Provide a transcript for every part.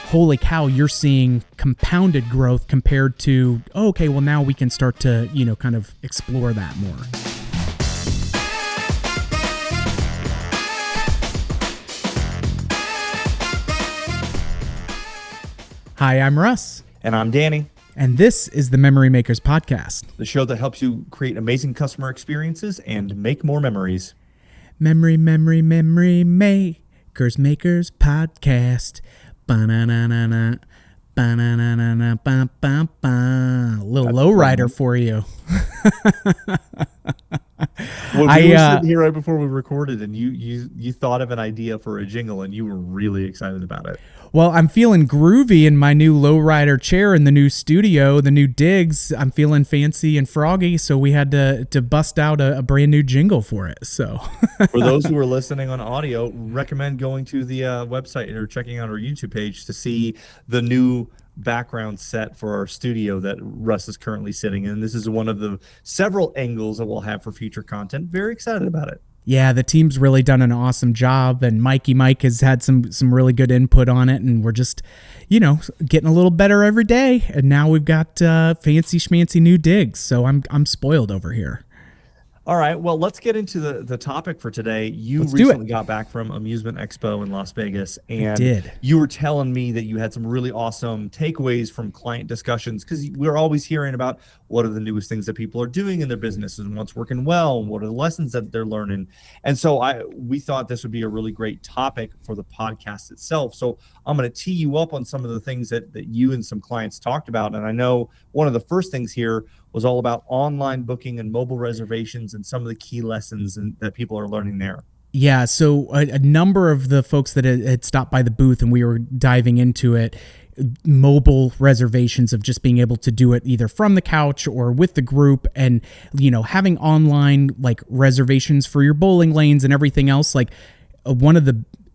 holy cow, you're seeing compounded growth compared to, oh, okay, well now we can start to, kind of explore that more. Hi, I'm Russ. And I'm Danny. And this is the Memory Makers Podcast. The show that helps you create amazing customer experiences and make more memories. Memory Makers Podcast. Ba-na-na-na-na. Ba-na-na-na-na. Ba-ba-ba. A little lowrider for you. Well, we were sitting here right before we recorded, and you thought of an idea for a jingle, and you were really excited about it. Well, I'm feeling groovy in my new lowrider chair in the new studio, the new digs. I'm feeling fancy and froggy, so we had to bust out a brand new jingle for it. So, for those who are listening on audio, recommend going to the website or checking out our YouTube page to see the new background set for our studio that Russ is currently sitting in. This is one of the several angles that we'll have for future content. Very excited about it. Yeah, the team's really done an awesome job, and Mikey Mike has had some really good input on it, and we're just, getting a little better every day. And now we've got fancy schmancy new digs, so I'm spoiled over here. All right, well, let's get into the topic for today. You recently got back from Amusement Expo in Las Vegas, and you were telling me that you had some really awesome takeaways from client discussions, because we're always hearing about what are the newest things that people are doing in their businesses and what's working well, and what are the lessons that they're learning. And so we thought this would be a really great topic for the podcast itself. So I'm going to tee you up on some of the things that you and some clients talked about. And I know one of the first things here was all about online booking and mobile reservations and some of the key lessons that people are learning there. Yeah, so a number of the folks that had stopped by the booth and we were diving into it, mobile reservations of just being able to do it either from the couch or with the group, and having online like reservations for your bowling lanes and everything else. Like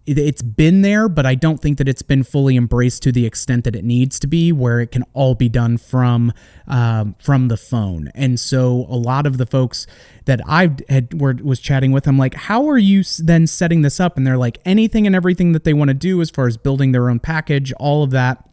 it's been there, but I don't think that it's been fully embraced to the extent that it needs to be, where it can all be done from the phone. And so a lot of the folks that I was chatting with, I'm like, how are you then setting this up? And they're like, anything and everything that they want to do as far as building their own package, all of that.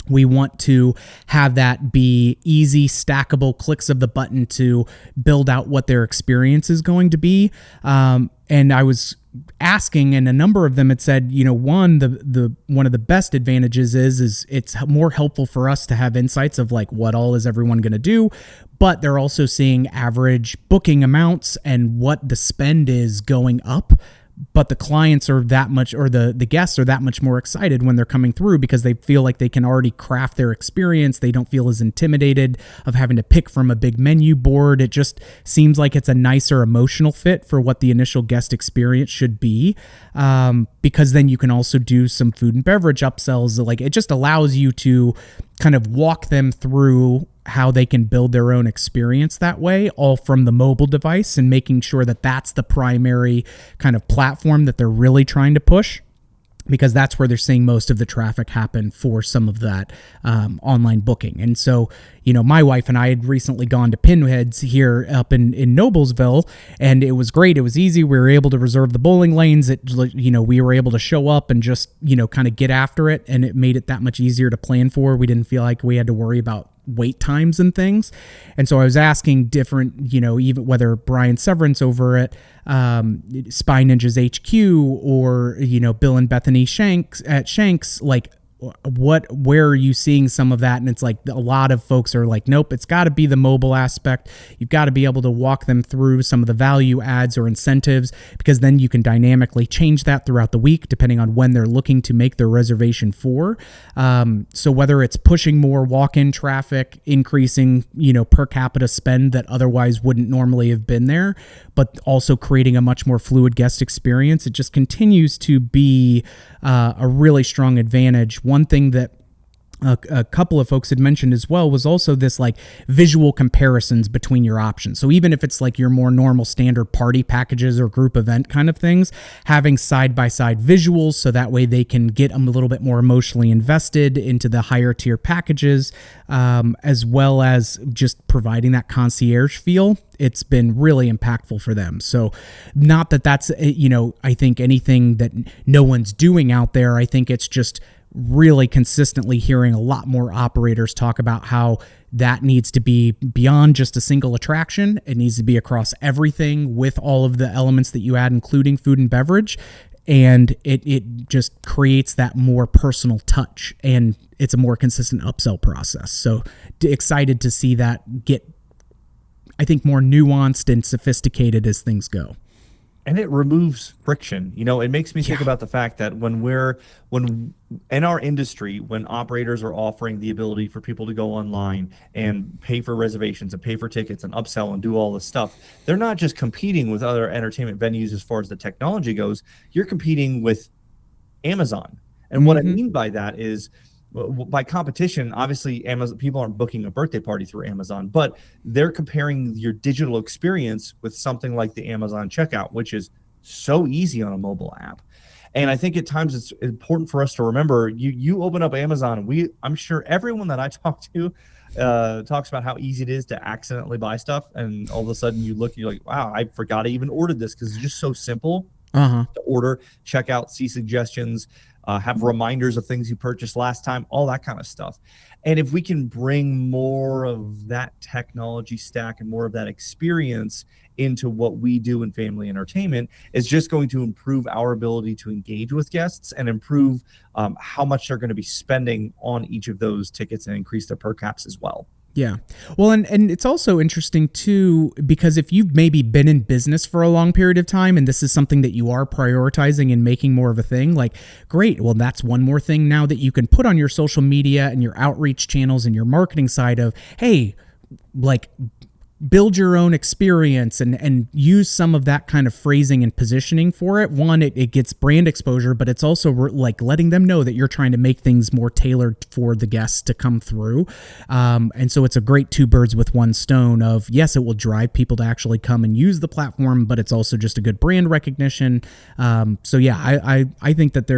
We want to have that be easy, stackable clicks of the button to build out what their experience is going to be. And I was asking, and a number of them had said, one of the best advantages is it's more helpful for us to have insights of like what all is everyone going to do, but they're also seeing average booking amounts and what the spend is going up. But the clients are that much, or the guests are that much more excited when they're coming through, because they feel like they can already craft their experience. They don't feel as intimidated of having to pick from a big menu board. It just seems like it's a nicer emotional fit for what the initial guest experience should be. Because then you can also do some food and beverage upsells. Like, it just allows you to kind of walk them through how they can build their own experience that way, all from the mobile device, and making sure that that's the primary kind of platform that they're really trying to push, because that's where they're seeing most of the traffic happen for some of that online booking. And so, my wife and I had recently gone to Pinheads here up in Noblesville, and it was great. It was easy. We were able to reserve the bowling lanes. We were able to show up and just, kind of get after it, and it made it that much easier to plan for. We didn't feel like we had to worry about wait times and things. And so I was asking different, even whether Brian Severance over at Spy Ninjas HQ or, Bill and Bethany Shanks at Shanks, like, where are you seeing some of that? And it's like a lot of folks are like, nope, it's got to be the mobile aspect. You've got to be able to walk them through some of the value adds or incentives, because then you can dynamically change that throughout the week depending on when they're looking to make their reservation for. So whether it's pushing more walk-in traffic, increasing, per capita spend that otherwise wouldn't normally have been there, but also creating a much more fluid guest experience, it just continues to be a really strong advantage. One thing that a couple of folks had mentioned as well was also this like visual comparisons between your options. So even if it's like your more normal standard party packages or group event kind of things, having side-by-side visuals so that way they can get a little bit more emotionally invested into the higher tier packages, as well as just providing that concierge feel. It's been really impactful for them. So not that that's, I think anything that no one's doing out there. I think it's just really consistently hearing a lot more operators talk about how that needs to be beyond just a single attraction. It needs to be across everything with all of the elements that you add, including food and beverage. And it just creates that more personal touch, and it's a more consistent upsell process. So excited to see that get, I think, more nuanced and sophisticated as things go. And it removes friction. It makes me think about the fact that when in our industry, when operators are offering the ability for people to go online and pay for reservations and pay for tickets and upsell and do all this stuff, they're not just competing with other entertainment venues as far as the technology goes. You're competing with Amazon. And what I mean by that is, by competition, obviously, Amazon people aren't booking a birthday party through Amazon, but they're comparing your digital experience with something like the Amazon checkout, which is so easy on a mobile app. And I think at times it's important for us to remember, you open up Amazon, I'm sure everyone that I talk to talks about how easy it is to accidentally buy stuff, and all of a sudden you're like, wow, I forgot I even ordered this, because it's just so simple to order, check out, see suggestions, have reminders of things you purchased last time, all that kind of stuff. And if we can bring more of that technology stack and more of that experience into what we do in family entertainment, it's just going to improve our ability to engage with guests and improve how much they're going to be spending on each of those tickets and increase their per caps as well. Yeah. Well, and it's also interesting too, because if you've maybe been in business for a long period of time and this is something that you are prioritizing and making more of a thing, like, great. Well, that's one more thing now that you can put on your social media and your outreach channels and your marketing side of, hey, like, build your own experience and use some of that kind of phrasing and positioning for it. One, it gets brand exposure, but it's also like letting them know that you're trying to make things more tailored for the guests to come through. And so it's a great two birds with one stone of, yes, it will drive people to actually come and use the platform, but it's also just a good brand recognition. So yeah, I think that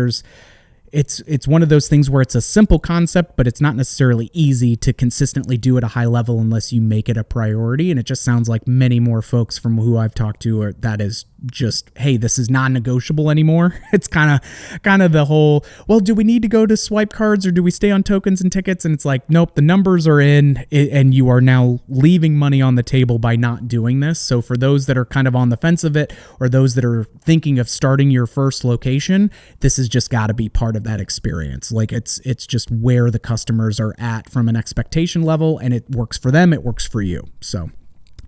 it's one of those things where it's a simple concept, but it's not necessarily easy to consistently do at a high level unless you make it a priority. And it just sounds like many more folks from who I've talked to that is just, hey, this is non-negotiable anymore. It's kind of the whole, well, do we need to go to swipe cards or do we stay on tokens and tickets? And it's like, nope, the numbers are in, and you are now leaving money on the table by not doing this. So for those that are kind of on the fence of it, or those that are thinking of starting your first location, this has just got to be part of that experience. Like it's just where the customers are at from an expectation level, and it works for them, it works for you. So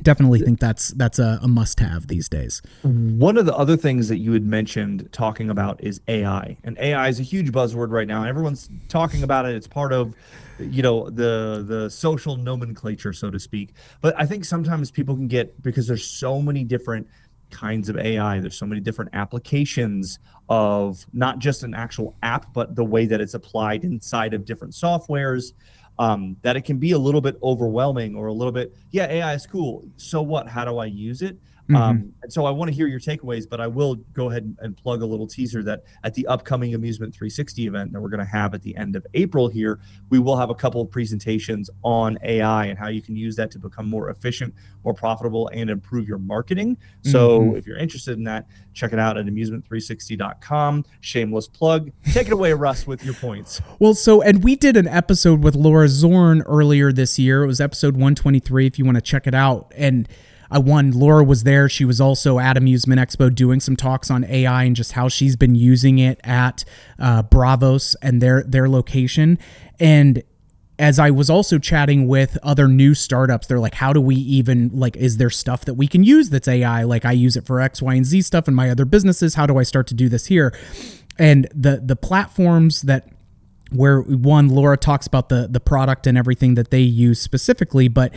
definitely think that's a must-have these days. One of the other things that you had mentioned talking about is AI, and AI is a huge buzzword right now. Everyone's talking about it. It's part of, the social nomenclature, so to speak. But I think sometimes people can get, because there's so many different kinds of AI, there's so many different applications of not just an actual app, but the way that it's applied inside of different softwares. That it can be a little bit overwhelming, or a little bit, yeah, AI is cool. So what? How do I use it? And so I want to hear your takeaways, but I will go ahead and plug a little teaser that at the upcoming Amusement 360 event that we're going to have at the end of April here, we will have a couple of presentations on AI and how you can use that to become more efficient, more profitable, and improve your marketing. So if you're interested in that, check it out at amusement360.com. Shameless plug. Take it away, Russ, with your points. Well, and we did an episode with Laura Zorn earlier this year. It was episode 123 if you want to check it out. And Laura was there. She was also at Amusement Expo doing some talks on AI and just how she's been using it at Bravos and their location. And as I was also chatting with other new startups, they're like, how do we even, like, is there stuff that we can use that's AI? Like, I use it for X, Y, and Z stuff in my other businesses. How do I start to do this here? And the platforms where Laura talks about the product and everything that they use specifically, but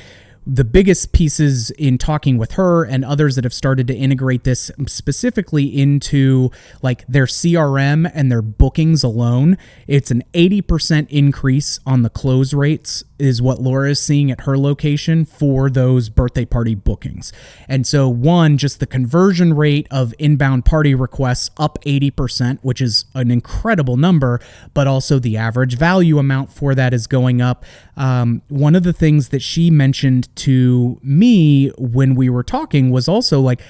the biggest pieces in talking with her and others that have started to integrate this specifically into like their CRM and their bookings alone, it's an 80% increase on the close rates is what Laura is seeing at her location for those birthday party bookings. And so just the conversion rate of inbound party requests up 80%, which is an incredible number, but also the average value amount for that is going up. One of the things that she mentioned to me when we were talking was also like,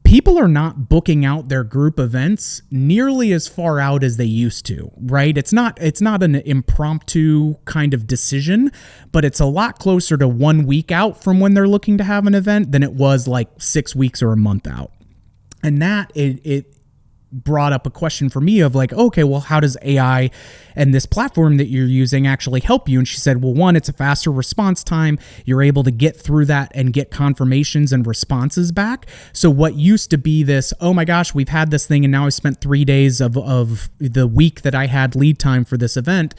people are not booking out their group events nearly as far out as they used to, right? It's not an impromptu kind of decision, but it's a lot closer to 1 week out from when they're looking to have an event than it was like 6 weeks or a month out. And that it brought up a question for me of like, okay, well, how does AI and this platform that you're using actually help you? And she said, well, one, it's a faster response time. You're able to get through that and get confirmations and responses back. So what used to be this, oh my gosh, we've had this thing and now I spent 3 days of the week that I had lead time for this event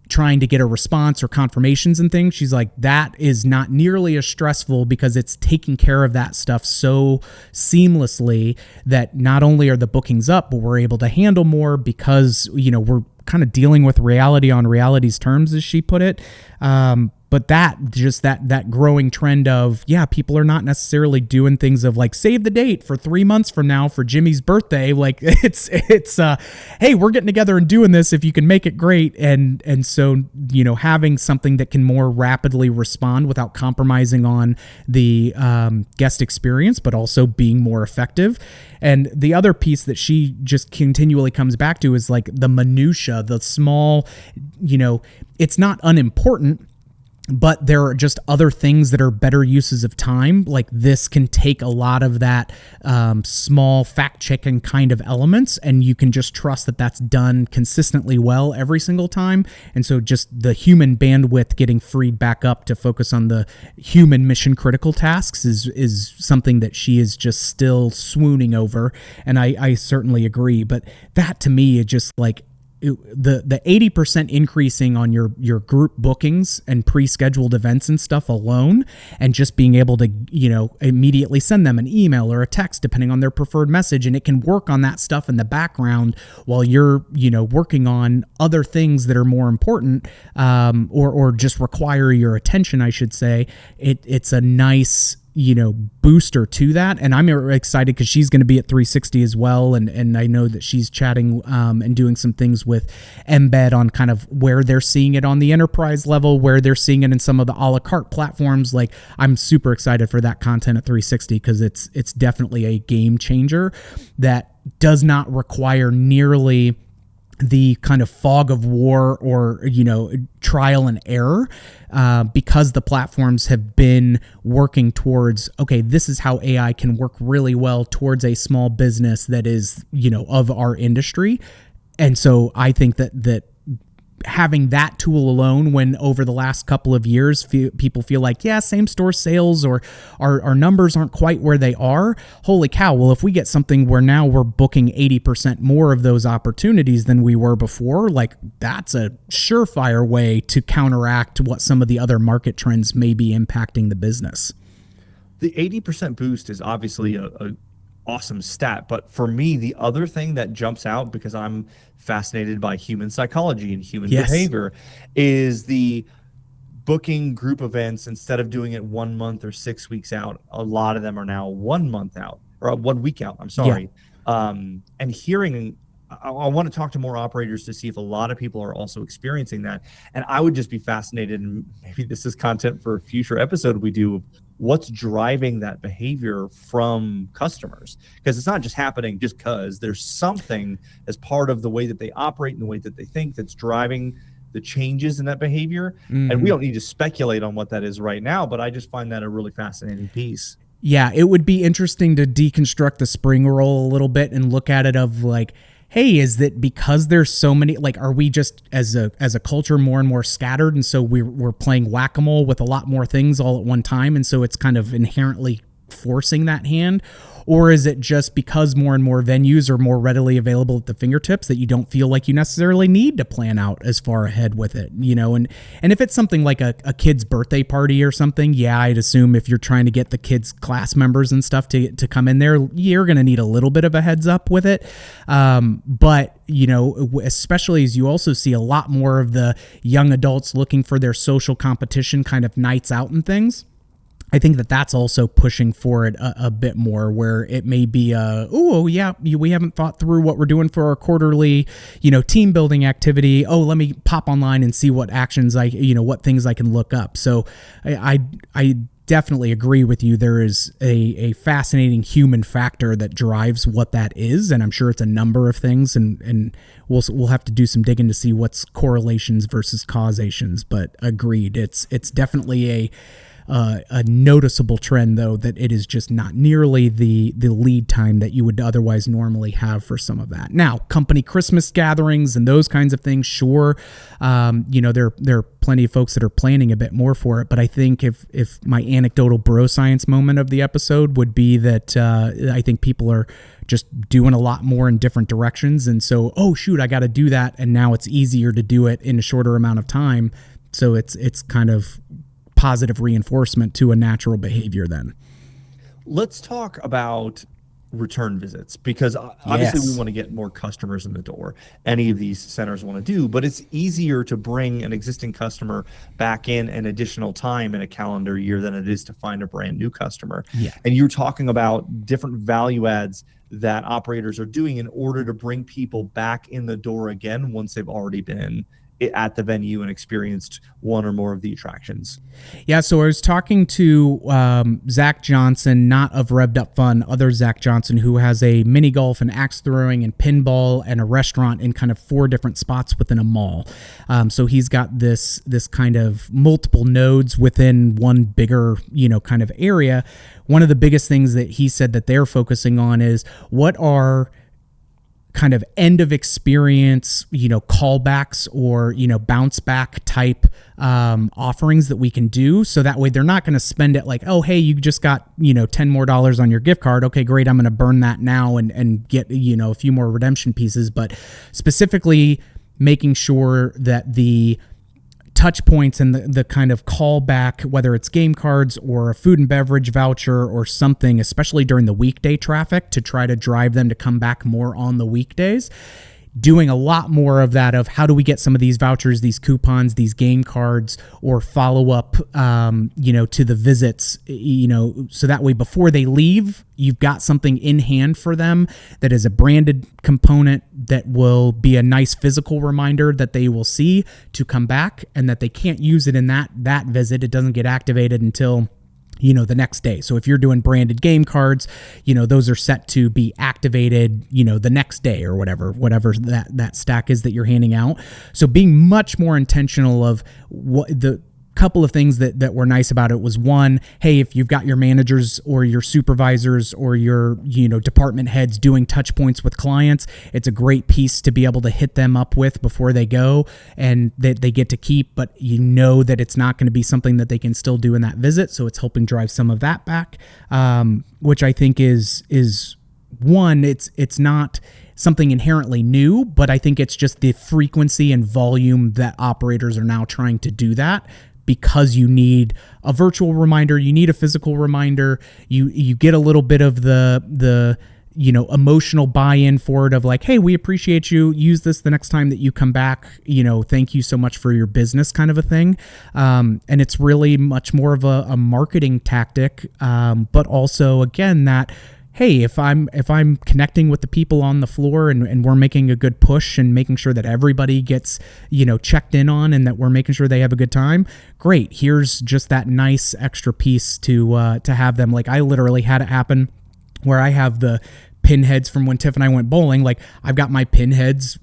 trying to get a response or confirmations and things. She's like, that is not nearly as stressful because it's taking care of that stuff so seamlessly that not only are the bookings up, but we're able to handle more because, we're kind of dealing with reality on reality's terms, as she put it. But that growing trend of, people are not necessarily doing things of like, save the date for 3 months from now for Jimmy's birthday. Like it's hey, we're getting together and doing this if you can make it great. And so, having something that can more rapidly respond without compromising on the guest experience, but also being more effective. And the other piece that she just continually comes back to is like the minutia, the small, it's not unimportant, but there are just other things that are better uses of time. Like this can take a lot of that small fact checking kind of elements, and you can just trust that that's done consistently well every single time. And so just the human bandwidth getting freed back up to focus on the human mission critical tasks is something that she is just still swooning over. And I certainly agree. But that to me is just like, the 80% increasing on your group bookings and pre-scheduled events and stuff alone, and just being able to, immediately send them an email or a text depending on their preferred message. And it can work on that stuff in the background while you're, working on other things that are more important, or just require your attention, I should say. It's a nice, booster to that. And I'm excited because she's going to be at 360 as well. And I know that she's chatting and doing some things with Embed on kind of where they're seeing it on the enterprise level, where they're seeing it in some of the a la carte platforms. Like I'm super excited for that content at 360 because it's definitely a game changer that does not require nearly the kind of fog of war or, trial and error, because the platforms have been working towards, okay, this is how AI can work really well towards a small business that is, of our industry. And so I think that having that tool alone, when over the last couple of years people feel like, same store sales or our numbers aren't quite where they are, holy cow, well, if we get something where now we're booking 80% more of those opportunities than we were before, like that's a surefire way to counteract what some of the other market trends may be impacting the business. The 80% boost is obviously a awesome stat, but for me, the other thing that jumps out, because I'm fascinated by human psychology and human behavior, is the booking group events. Instead of doing it 1 month or 6 weeks out, a lot of them are now 1 month out, or 1 week out. I'm sorry. And hearing, I want to talk to more operators to see if a lot of people are also experiencing that. And I would just be fascinated, and maybe this is content for a future episode we do, what's driving that behavior from customers, because it's not just happening just because there's something as part of the way that they operate and the way that they think that's driving the changes in that behavior. And we don't need to speculate on what that is right now, but I just find that a really fascinating piece. Yeah, it would be interesting to deconstruct the spring roll a little bit and look at it of like, hey, is that because there's so many, like, are we just as a culture more and more scattered, and so we're playing whack-a-mole with a lot more things all at one time, and so it's kind of inherently forcing that hand? Or is it just because more and more venues are more readily available at the fingertips that you don't feel like you necessarily need to plan out as far ahead with it, And if it's something like a kid's birthday party or something, I'd assume if you're trying to get the kids' class members and stuff to come in there, you're going to need a little bit of a heads up with it. But, especially as you also see a lot more of the young adults looking for their social competition kind of nights out and things, I think that's also pushing for it a bit more, where it may be, we haven't thought through what we're doing for our quarterly, team building activity. Oh, let me pop online and see what actions what things I can look up. So I definitely agree with you. There is a fascinating human factor that drives what that is, and I'm sure it's a number of things, and we'll have to do some digging to see what's correlations versus causations. But agreed, it's definitely a noticeable trend, though, that it is just not nearly the lead time that you would otherwise normally have for some of that. Now, company Christmas gatherings and those kinds of things, sure, there are plenty of folks that are planning a bit more for it. But I think if my anecdotal bro science moment of the episode would be that I think people are just doing a lot more in different directions. And so, oh, shoot, I got to do that. And now it's easier to do it in a shorter amount of time. So it's kind of positive reinforcement to a natural behavior then. Let's talk about return visits, because obviously we want to get more customers in the door. Any of these centers want to do, but it's easier to bring an existing customer back in an additional time in a calendar year than it is to find a brand new customer. Yeah. And you're talking about different value adds that operators are doing in order to bring people back in the door again once they've already been at the venue and experienced one or more of the attractions. Yeah, so I was talking to Zach Johnson, not of Revved Up Fun, other Zach Johnson, who has a mini golf and axe throwing and pinball and a restaurant in kind of 4 different spots within a mall. So he's got this kind of multiple nodes within one bigger, kind of area. One of the biggest things that he said that they're focusing on is what are kind of end of experience, callbacks or, bounce back type offerings that we can do. So that way they're not going to spend it like, oh, hey, you just got, $10 more on your gift card. Okay, great. I'm going to burn that now and get, a few more redemption pieces. But specifically making sure that the touch points and the kind of callback, whether it's game cards or a food and beverage voucher or something, especially during the weekday traffic, to try to drive them to come back more on the weekdays. Doing a lot more of that of how do we get some of these vouchers, these coupons, these game cards, or follow up, to the visits, so that way before they leave, you've got something in hand for them that is a branded component that will be a nice physical reminder that they will see to come back, and that they can't use it in that visit. It doesn't get activated until the next day. So if you're doing branded game cards, those are set to be activated, the next day or whatever that stack is that you're handing out. So being much more intentional of what the couple of things that were nice about it was, one, hey, if you've got your managers or your supervisors or your department heads doing touch points with clients, it's a great piece to be able to hit them up with before they go, and that they get to keep, but that it's not going to be something that they can still do in that visit. So it's helping drive some of that back, which I think is one, it's not something inherently new, but I think it's just the frequency and volume that operators are now trying to do that, because you need a virtual reminder, you need a physical reminder, you get a little bit of the emotional buy-in for it of like, hey, we appreciate you, use this the next time that you come back, thank you so much for your business, kind of a thing. And it's really much more of a marketing tactic, but also, again, that, hey, if I'm connecting with the people on the floor and we're making a good push and making sure that everybody gets, checked in on, and that we're making sure they have a good time, great. Here's just that nice extra piece to have them. Like, I literally had it happen where I have the pinheads from when Tiff and I went bowling. Like, I've got my pinheads,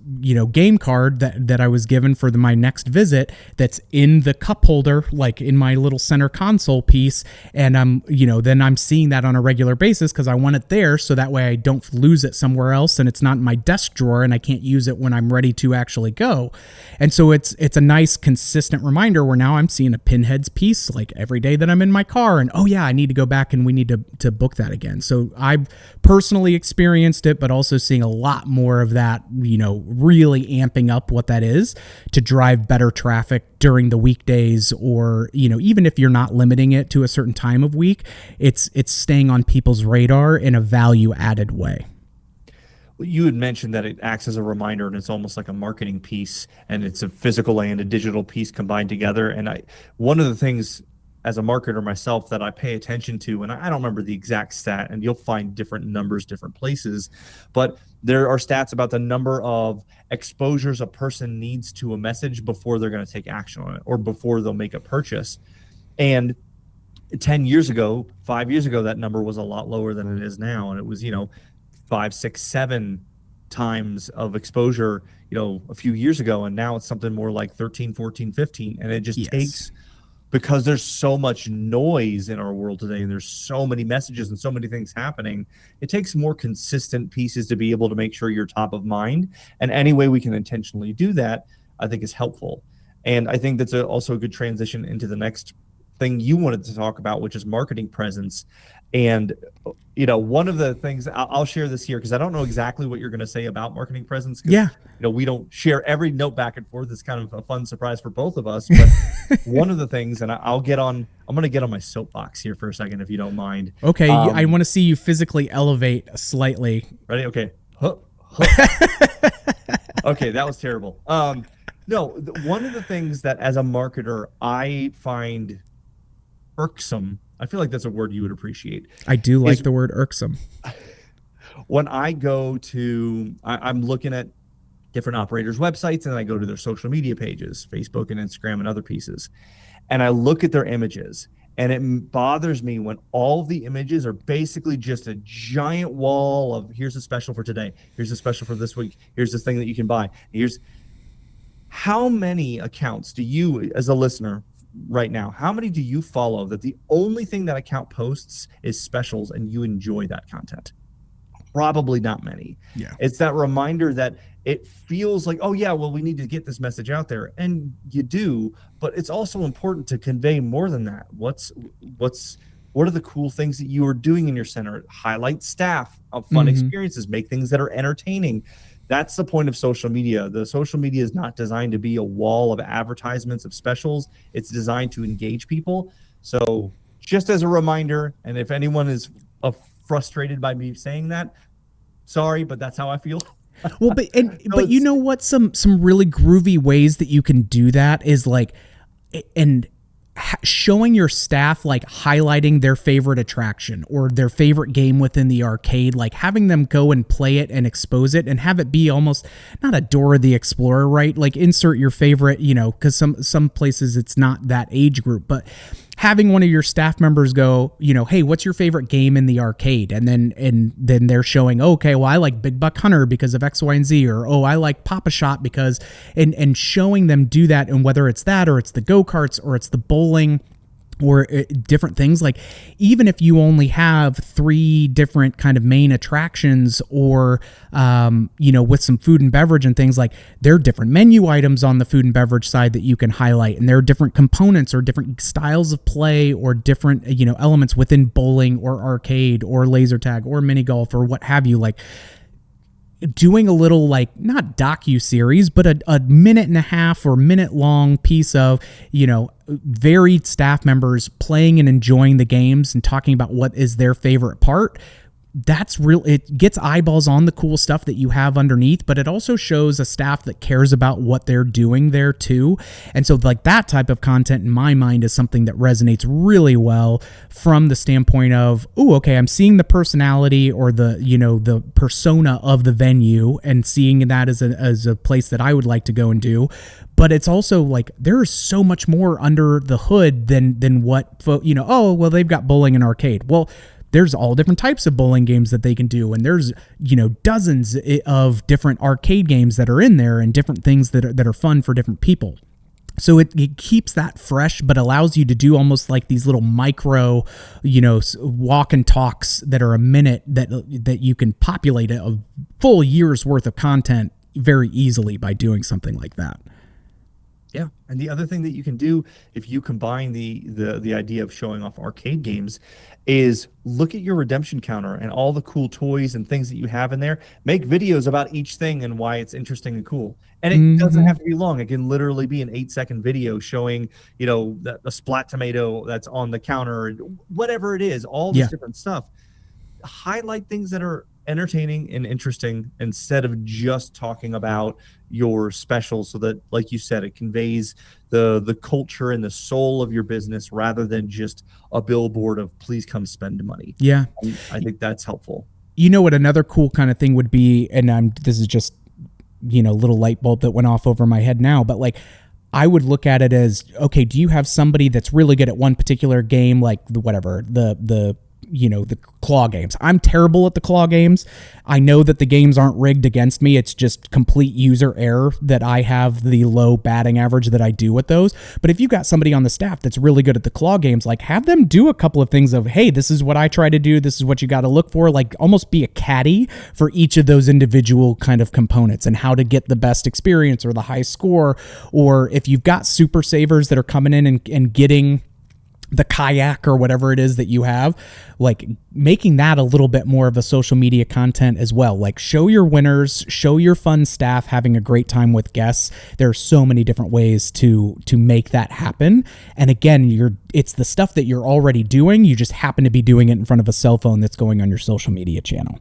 game card that I was given for my next visit that's in the cup holder, like in my little center console piece. And then I'm seeing that on a regular basis because I want it there. So that way I don't lose it somewhere else and it's not in my desk drawer and I can't use it when I'm ready to actually go. And so it's a nice consistent reminder where now I'm seeing a pinheads piece like every day that I'm in my car, and oh yeah, I need to go back and we need to book that again. So I've personally experienced it, but also seeing a lot more of that, really amping up what that is to drive better traffic during the weekdays, or, even if you're not limiting it to a certain time of week, it's staying on people's radar in a value added way. You had mentioned that it acts as a reminder, and it's almost like a marketing piece, and it's a physical and a digital piece combined together. And one of the things as a marketer myself that I pay attention to, and I don't remember the exact stat, and you'll find different numbers, different places, but there are stats about the number of exposures a person needs to a message before they're going to take action on it or before they'll make a purchase. And 10 years ago, 5 years ago, that number was a lot lower than it is now. And it was, 5, 6, 7 times of exposure, a few years ago. And now it's something more like 13, 14, 15. And it just takes, because there's so much noise in our world today and there's so many messages and so many things happening, it takes more consistent pieces to be able to make sure you're top of mind. And any way we can intentionally do that, I think is helpful. And I think that's also a good transition into the next thing you wanted to talk about, which is marketing presence. And, one of the things I'll share this here, because I don't know exactly what you're going to say about marketing presence. Yeah. We don't share every note back and forth. It's kind of a fun surprise for both of us. But one of the things, and I'm going to get on my soapbox here for a second, if you don't mind. Okay. I want to see you physically elevate slightly. Ready? Okay. Okay. That was terrible. No, one of the things that as a marketer, I find irksome, I feel like that's a word you would appreciate. I do like the word irksome. When I go to, I'm looking at different operators' websites, and I go to their social media pages, Facebook and Instagram and other pieces, and I look at their images, and it bothers me when all of the images are basically just a giant wall of, here's a special for today, here's a special for this week, here's this thing that you can buy, how many accounts do you, as a listener right now, how many do you follow that the only thing that account posts is specials and you enjoy that content? Probably not many. Yeah. It's that reminder that it feels like, oh yeah, well, we need to get this message out there. And you do, but it's also important to convey more than that. What are the cool things that you are doing in your center? Highlight staff of fun experiences, make things that are entertaining. That's the point of social media. The social media is not designed to be a wall of advertisements of specials. It's designed to engage people. So just as a reminder, and if anyone is frustrated by me saying that, sorry, but that's how I feel. Well, but you know what? Some really groovy ways that you can do that is like, and showing your staff, like highlighting their favorite attraction or their favorite game within the arcade, like having them go and play it and expose it and have it be almost not a Dora the Explorer, right? Like insert your favorite, because some places it's not that age group, but having one of your staff members go, hey, what's your favorite game in the arcade? And then they're showing, okay, well, I like Big Buck Hunter because of X, Y, and Z, or, oh, I like Papa Shot because, and showing them do that. And whether it's that, or it's the go-karts, or it's the bowling, or different things, like even if you only have 3 different kind of main attractions, or with some food and beverage and things, like there are different menu items on the food and beverage side that you can highlight, and there are different components or different styles of play or different elements within bowling or arcade or laser tag or mini golf or what have you. Like doing a little, like, not docu-series, but a minute and a half or minute long piece of, varied staff members playing and enjoying the games and talking about what is their favorite part. That's real. It gets eyeballs on the cool stuff that you have underneath, but it also shows a staff that cares about what they're doing there too. And so like that type of content in my mind is something that resonates really well from the standpoint of, oh, okay, I'm seeing the personality or the persona of the venue and seeing that as a place that I would like to go and do. But it's also like there is so much more under the hood than what, oh, well, they've got bowling and arcade. Well, there's all different types of bowling games that they can do. And there's, dozens of different arcade games that are in there and different things that are fun for different people. So it keeps that fresh, but allows you to do almost like these little micro, walk and talks that are a minute that you can populate a full year's worth of content very easily by doing something like that. Yeah. And the other thing that you can do if you combine the idea of showing off arcade games is look at your redemption counter and all the cool toys and things that you have in there. Make videos about each thing and why it's interesting and cool. And it doesn't have to be long. It can literally be an 8-second video showing, the splat tomato that's on the counter, whatever it is, all this different stuff. Highlight things that are entertaining and interesting instead of just talking about your specials, so that, like you said, it conveys the culture and the soul of your business rather than just a billboard of please come spend money. Yeah. And I think that's helpful. You know what another cool kind of thing would be, and this is just, little light bulb that went off over my head now, but like I would look at it as, okay, do you have somebody that's really good at one particular game, like the claw games? I'm terrible at the claw games. I know that the games aren't rigged against me. It's just complete user error that I have the low batting average that I do with those. But if you've got somebody on the staff that's really good at the claw games, like have them do a couple of things of, hey, this is what I try to do. This is what you got to look for. Like almost be a caddy for each of those individual kind of components and how to get the best experience or the high score. Or if you've got super savers that are coming in and getting the kayak or whatever it is that you have, like making that a little bit more of a social media content as well. Like show your winners, show your fun staff having a great time with guests. There are so many different ways to make that happen. And again, it's the stuff that you're already doing. You just happen to be doing it in front of a cell phone that's going on your social media channel.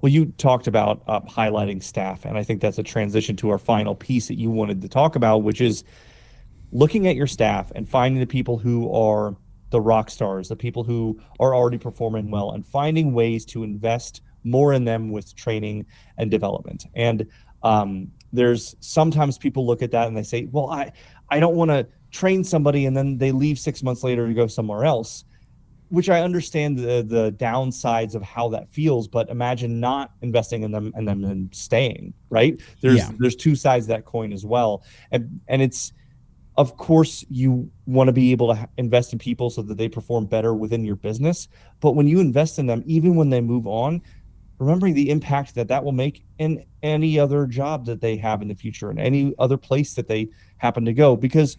Well, you talked about highlighting staff, and I think that's a transition to our final piece that you wanted to talk about, which is looking at your staff and finding the people who are the rock stars, the people who are already performing well, and finding ways to invest more in them with training and development. And there's sometimes people look at that and they say, well, I don't want to train somebody and then they leave 6 months later to go somewhere else, which I understand the downsides of how that feels, but imagine not investing in them and then staying, right? There's two sides of that coin as well. And it's, of course, you want to be able to invest in people so that they perform better within your business. But when you invest in them, even when they move on, remembering the impact that will make in any other job that they have in the future and any other place that they happen to go. Because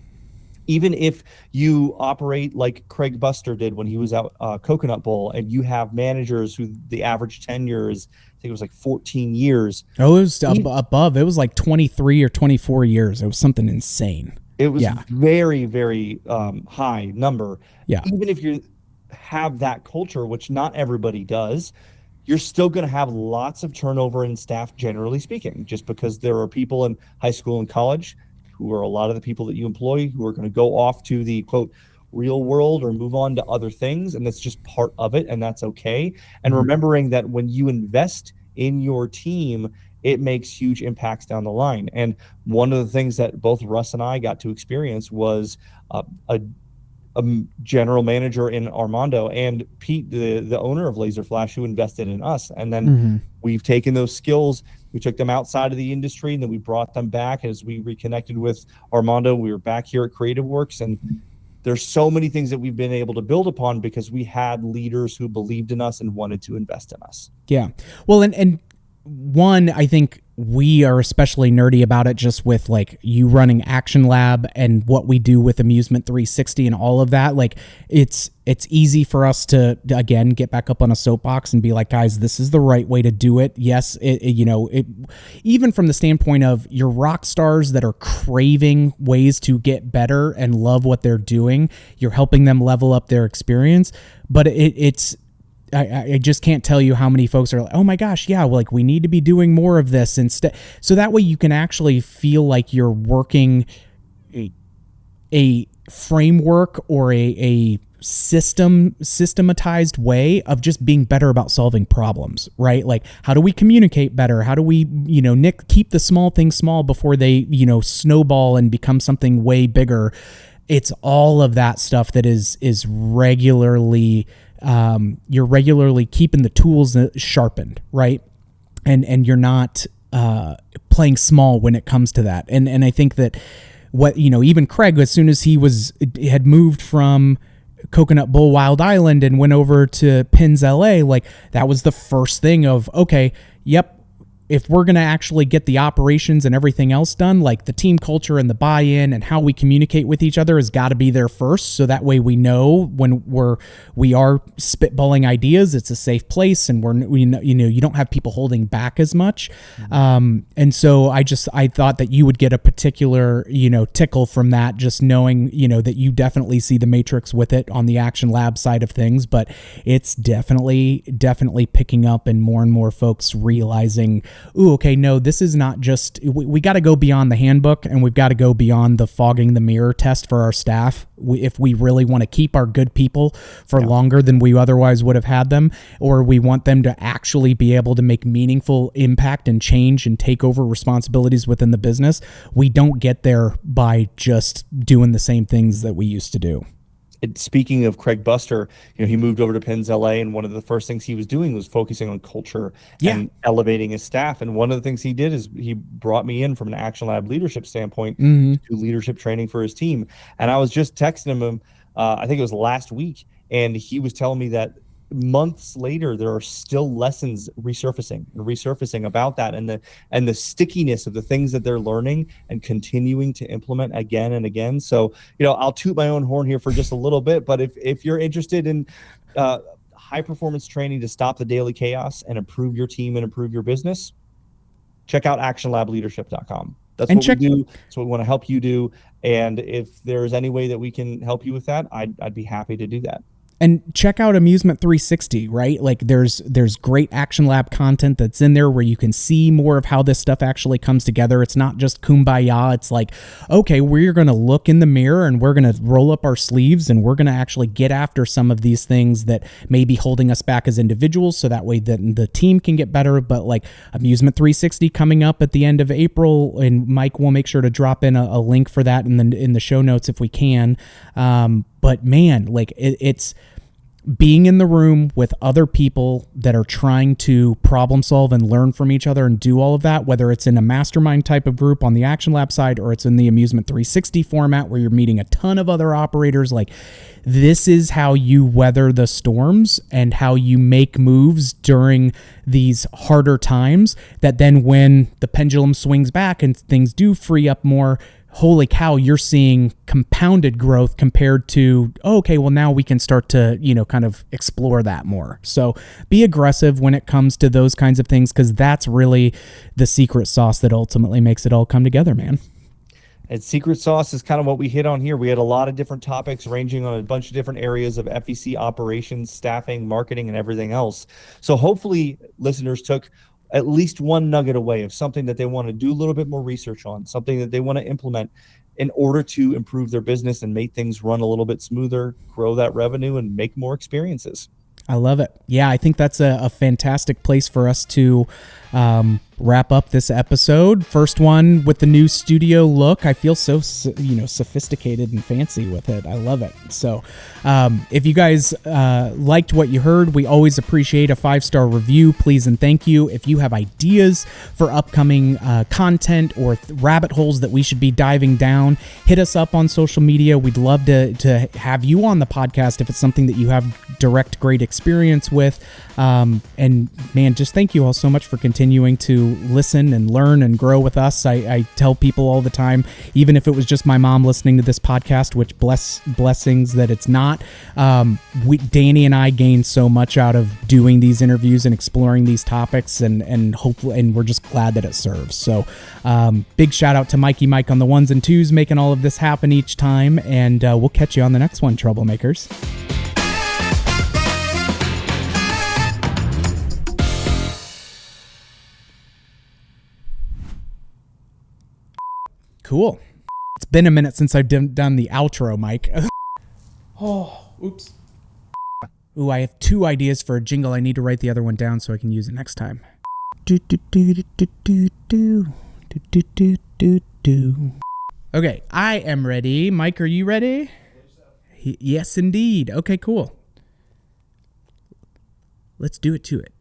even if you operate like Craig Buster did when he was out Coconut Bowl, and you have managers who the average tenure is, I think it was like 14 years. Oh, it was above. It was like 23 or 24 years. It was something insane. It was very, very high number. Yeah. Even if you have that culture, which not everybody does, you're still going to have lots of turnover in staff, generally speaking, just because there are people in high school and college who are a lot of the people that you employ who are going to go off to the, quote, real world or move on to other things. And that's just part of it. And that's okay. And remembering that when you invest in your team, it makes huge impacts down the line. And one of the things that both Russ and I got to experience was a general manager in Armando and Pete, the owner of Laser Flash, who invested in us. And then we've taken those skills, we took them outside of the industry, and then we brought them back as we reconnected with Armando. We were back here at Creative Works, and there's so many things that we've been able to build upon because we had leaders who believed in us and wanted to invest in us. Yeah. Well, and one, I think we are especially nerdy about it just with like you running Action Lab and what we do with Amusement 360 and all of that. Like it's easy for us to, again, get back up on a soapbox and be like, guys, this is the right way to do it. Yes. Even from the standpoint of your rock stars that are craving ways to get better and love what they're doing, you're helping them level up their experience. But I just can't tell you how many folks are like, oh my gosh, yeah, like we need to be doing more of this instead. So that way you can actually feel like you're working a framework or a systematized way of just being better about solving problems, right? Like how do we communicate better? How do we, keep the small things small before they, snowball and become something way bigger? It's all of that stuff that is regularly, you're regularly keeping the tools sharpened, right? And you're not playing small when it comes to that. And I think that even Craig, as soon as he had moved from Coconut Bowl Wild Island and went over to Pins LA, like that was the first thing of, okay, yep, if we're going to actually get the operations and everything else done, like the team culture and the buy-in and how we communicate with each other has got to be there first. So that way we know when we are spitballing ideas, it's a safe place and you don't have people holding back as much. And so I thought that you would get a particular, tickle from that, just knowing, that you definitely see the matrix with it on the Action Lab side of things, but it's definitely picking up and more folks realizing ooh, okay, no, this is not just, we got to go beyond the handbook, and we've got to go beyond the fogging the mirror test for our staff. If we really want to keep our good people for longer than we otherwise would have had them, or we want them to actually be able to make meaningful impact and change and take over responsibilities within the business, we don't get there by just doing the same things that we used to do. Speaking of Craig Buster, he moved over to Penn's LA, and one of the first things he was doing was focusing on culture and elevating his staff. And one of the things he did is he brought me in from an Action Lab leadership standpoint to do leadership training for his team. And I was just texting him, I think it was last week, and he was telling me that months later there are still lessons resurfacing about that, and the stickiness of the things that they're learning and continuing to implement again and again. So I'll toot my own horn here for just a little bit, but if you're interested in high performance training to stop the daily chaos and improve your team and improve your business, check out actionlableadership.com. That's what we do. That's what we want to help you do. And if there's any way that we can help you with that, I'd be happy to do that. And check out Amusement 360, right? Like there's great Action Lab content that's in there where you can see more of how this stuff actually comes together. It's not just kumbaya. It's like, okay, we're going to look in the mirror and we're going to roll up our sleeves and we're going to actually get after some of these things that may be holding us back as individuals, so that way the team can get better. But like Amusement 360 coming up at the end of April, and Mike will make sure to drop in a link for that in the show notes if we can. But man, like it's being in the room with other people that are trying to problem solve and learn from each other and do all of that, whether it's in a mastermind type of group on the Action Lab side or it's in the Amusement 360 format where you're meeting a ton of other operators. Like this is how you weather the storms and how you make moves during these harder times, that then when the pendulum swings back and things do free up more, holy cow, you're seeing compounded growth compared to, okay, well now we can start to, kind of explore that more. So be aggressive when it comes to those kinds of things, because that's really the secret sauce that ultimately makes it all come together, man. And secret sauce is kind of what we hit on here. We had a lot of different topics ranging on a bunch of different areas of FEC operations, staffing, marketing, and everything else. So hopefully listeners took at least one nugget away of something that they want to do a little bit more research on, something that they want to implement in order to improve their business and make things run a little bit smoother, grow that revenue, and make more experiences. I love it. Yeah, I think that's a fantastic place for us to wrap up this episode. First one with the new studio look. I feel so, sophisticated and fancy with it. I love it. So if you guys liked what you heard, we always appreciate a 5-star review. Please and thank you. If you have ideas for upcoming content or rabbit holes that we should be diving down, hit us up on social media. We'd love to have you on the podcast if it's something that you have direct great experience with. And man, just thank you all so much for continuing to listen and learn and grow with us. I tell people all the time, even if it was just my mom listening to this podcast, which blessings that it's not, Danny and I gained so much out of doing these interviews and exploring these topics, and hopefully, and we're just glad that it serves. So big shout out to Mikey Mike on the ones and twos, making all of this happen each time, and we'll catch you on the next one, troublemakers. Cool. It's been a minute since I've done the outro, Mike. Oh, oops. Ooh, I have 2 ideas for a jingle. I need to write the other one down so I can use it next time. Okay, I am ready. Mike, are you ready? Yes, indeed. Okay, cool. Let's do it to it.